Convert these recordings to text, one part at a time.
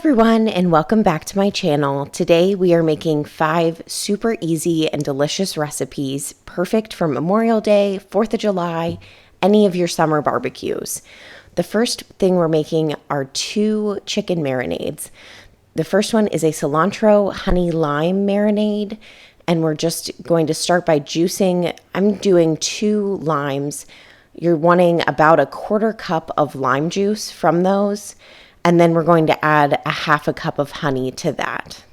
everyone, and welcome back to my channel. Today we are making 5 super easy and delicious recipes perfect for Memorial Day, 4th of July, any of your summer barbecues. The first thing we're making are 2 chicken marinades. The first one is a cilantro honey lime marinade, and we're just going to start by juicing. I'm doing 2 limes. You're wanting about a 1/4 cup of lime juice from those. And then we're going to add a 1/2 cup of honey to that.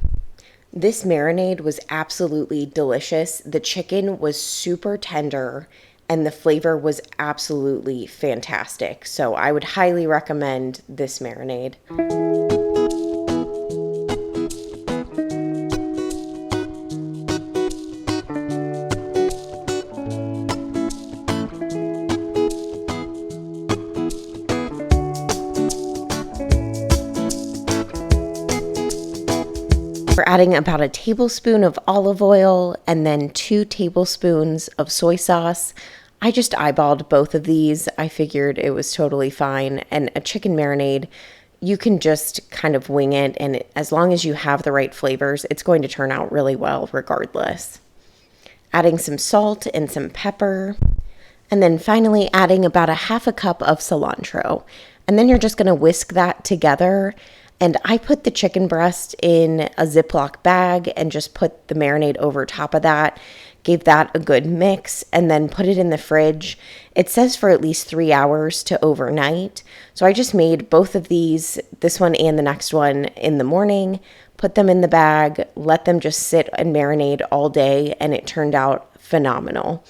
This marinade was absolutely delicious. The chicken was super tender and the flavor was absolutely fantastic. So I would highly recommend this marinade. We're adding about a tablespoon of olive oil and then 2 tablespoons of soy sauce. I just eyeballed both of these. I figured it was totally fine. And a chicken marinade, you can just kind of wing it, and as long as you have the right flavors, it's going to turn out really well regardless. Adding some salt and some pepper. And then finally adding about a 1/2 cup of cilantro. And then you're just going to whisk that together. And I put the chicken breast in a Ziploc bag and just put the marinade over top of that, gave that a good mix, and then put it in the fridge. It says for at least 3 hours to overnight. So I just made both of these, this one and the next one, in the morning, put them in the bag, let them just sit and marinate all day, and it turned out phenomenal.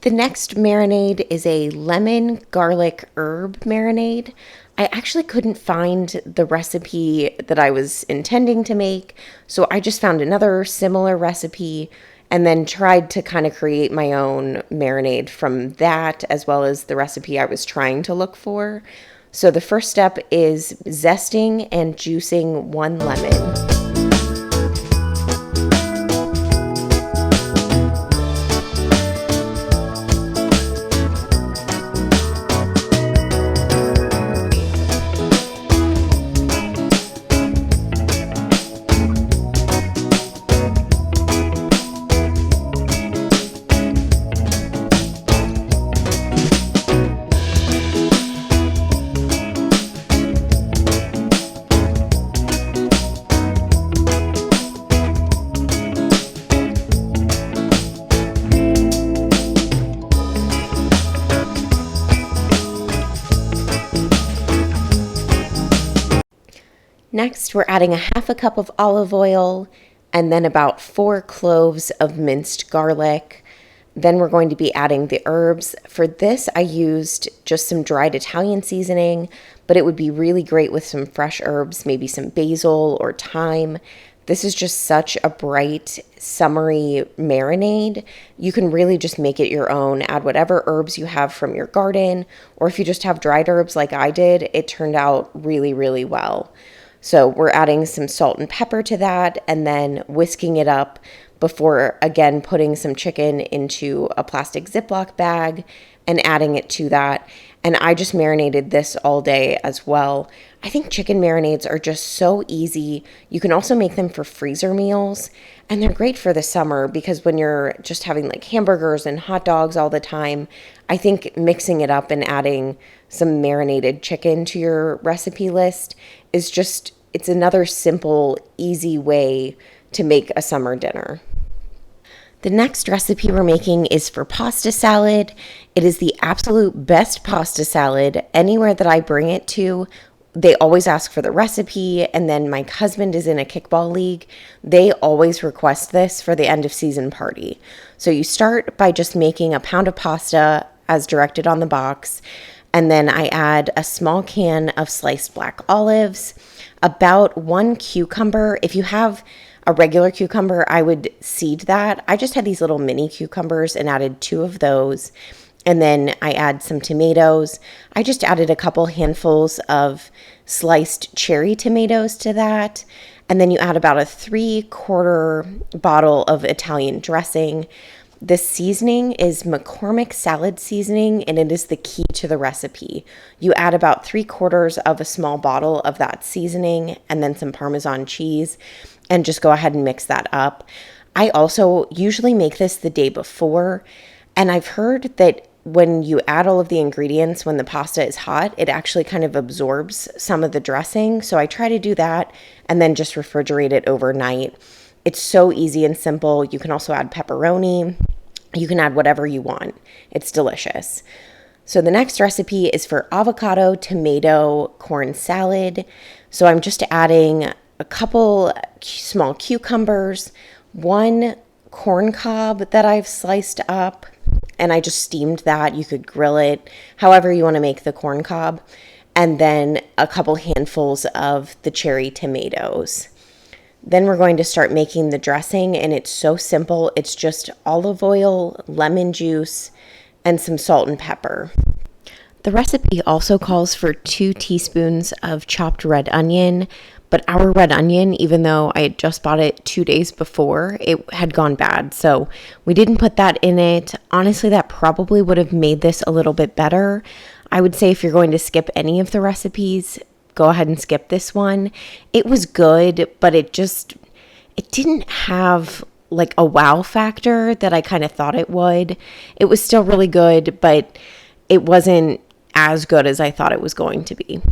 The next marinade is a lemon garlic herb marinade. I actually couldn't find the recipe that I was intending to make, so I just found another similar recipe and then tried to kind of create my own marinade from that, as well as the recipe I was trying to look for. So the first step is zesting and juicing 1 lemon. Next, we're adding a 1/2 cup of olive oil and then about 4 cloves of minced garlic. Then we're going to be adding the herbs. For this, I used just some dried Italian seasoning, but it would be really great with some fresh herbs, maybe some basil or thyme. This is just such a bright, summery marinade. You can really just make it your own. Add whatever herbs you have from your garden, or if you just have dried herbs like I did, it turned out really, really well. So we're adding some salt and pepper to that and then whisking it up before, again, putting some chicken into a plastic Ziploc bag and adding it to that. And I just marinated this all day as well. I think chicken marinades are just so easy. You can also make them for freezer meals, and they're great for the summer because when you're just having like hamburgers and hot dogs all the time, I think mixing it up and adding some marinated chicken to your recipe list is just, it's another simple, easy way to make a summer dinner. The next recipe we're making is for pasta salad. It is the absolute best pasta salad. Anywhere that I bring it to, they always ask for the recipe, and then my husband is in a kickball league. They always request this for the end of season party. So you start by just making a pound of pasta as directed on the box, and then I add a small can of sliced black olives, about 1 cucumber. If you have a regular cucumber, I would seed that. I just had these little mini cucumbers and added 2 of those. And then I add some tomatoes. I just added a couple handfuls of sliced cherry tomatoes to that. And then you add about a 3/4 bottle of Italian dressing. The seasoning is McCormick salad seasoning, and it is the key to the recipe. You add about 3/4 of a small bottle of that seasoning and then some Parmesan cheese, and just go ahead and mix that up. I also usually make this the day before, and I've heard that when you add all of the ingredients when the pasta is hot, it actually kind of absorbs some of the dressing. So I try to do that and then just refrigerate it overnight. It's so easy and simple. You can also add pepperoni. You can add whatever you want. It's delicious. So the next recipe is for avocado tomato corn salad. So I'm just adding a couple small cucumbers, 1 corn cob that I've sliced up, and I just steamed that. You could grill it, however you want to make the corn cob, and then a couple handfuls of the cherry tomatoes. Then we're going to start making the dressing, and it's so simple. It's just olive oil, lemon juice, and some salt and pepper. The recipe also calls for 2 teaspoons of chopped red onion, but our red onion, even though I had just bought it 2 days before, it had gone bad. So we didn't put that in it. Honestly, that probably would have made this a little bit better. I would say if you're going to skip any of the recipes, go ahead and skip this one. It was good, but it didn't have like a wow factor that I kind of thought it would. It was still really good, but it wasn't as good as I thought it was going to be.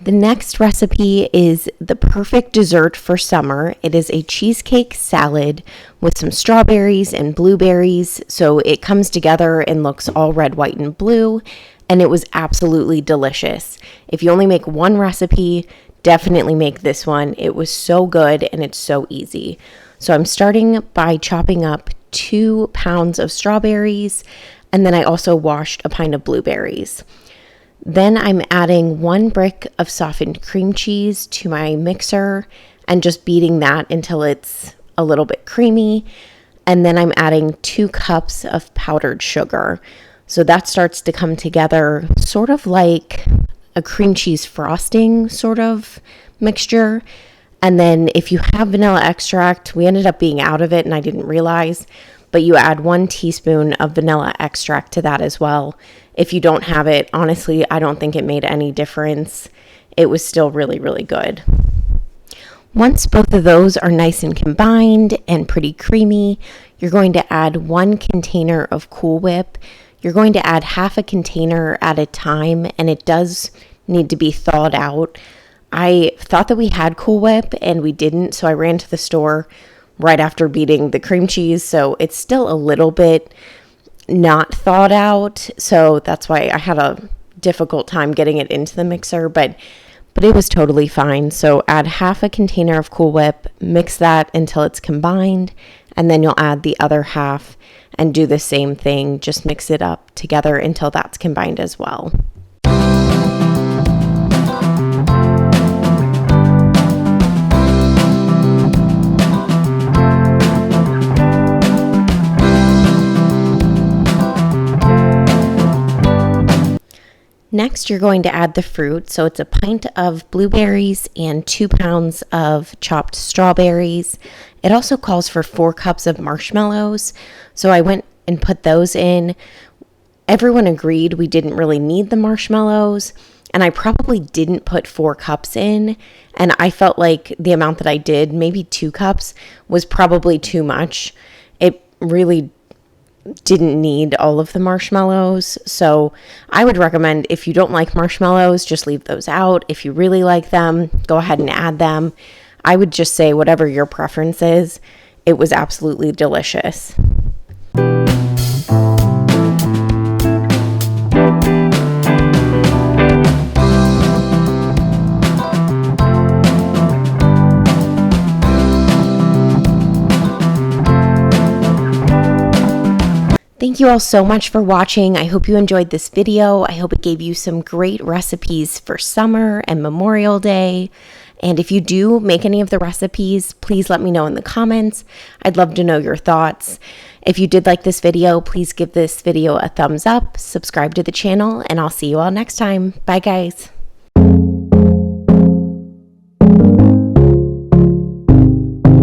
The next recipe is the perfect dessert for summer. It is a cheesecake salad with some strawberries and blueberries. So it comes together and looks all red, white, and blue. And it was absolutely delicious. If you only make one recipe, definitely make this one. It was so good and it's so easy. So I'm starting by chopping up 2 pounds of strawberries. And then I also washed a pint of blueberries. Then I'm adding 1 brick of softened cream cheese to my mixer and just beating that until it's a little bit creamy. And then I'm adding 2 cups of powdered sugar. So that starts to come together sort of like a cream cheese frosting sort of mixture. And then if you have vanilla extract, we ended up being out of it and I didn't realize, but you add 1 teaspoon of vanilla extract to that as well. If you don't have it, honestly, I don't think it made any difference. It was still really, really good. Once both of those are nice and combined and pretty creamy, you're going to add 1 container of Cool Whip. You're going to add half a container at a time, and it does need to be thawed out. I thought that we had Cool Whip, and we didn't, so I ran to the store right after beating the cream cheese, so it's still a little bit not thawed out, so that's why I had a difficult time getting it into the mixer, but it was totally fine. So add half a container of Cool Whip, mix that until it's combined, and then you'll add the other half and do the same thing. Just mix it up together until that's combined as well. Next, you're going to add the fruit. So it's a pint of blueberries and 2 pounds of chopped strawberries. It also calls for 4 cups of marshmallows. So I went and put those in. Everyone agreed we didn't really need the marshmallows, and I probably didn't put 4 cups in. And I felt like the amount that I did, maybe 2 cups, was probably too much. It really didn't need all of the marshmallows. So I would recommend, if you don't like marshmallows, just leave those out. If you really like them, go ahead and add them. I would just say whatever your preference is. It was absolutely delicious. Thank you all so much for watching. I hope you enjoyed this video. I hope it gave you some great recipes for summer and Memorial Day. And if you do make any of the recipes, please let me know in the comments. I'd love to know your thoughts. If you did like this video, please give this video a thumbs up, subscribe to the channel, and I'll see you all next time. Bye, guys.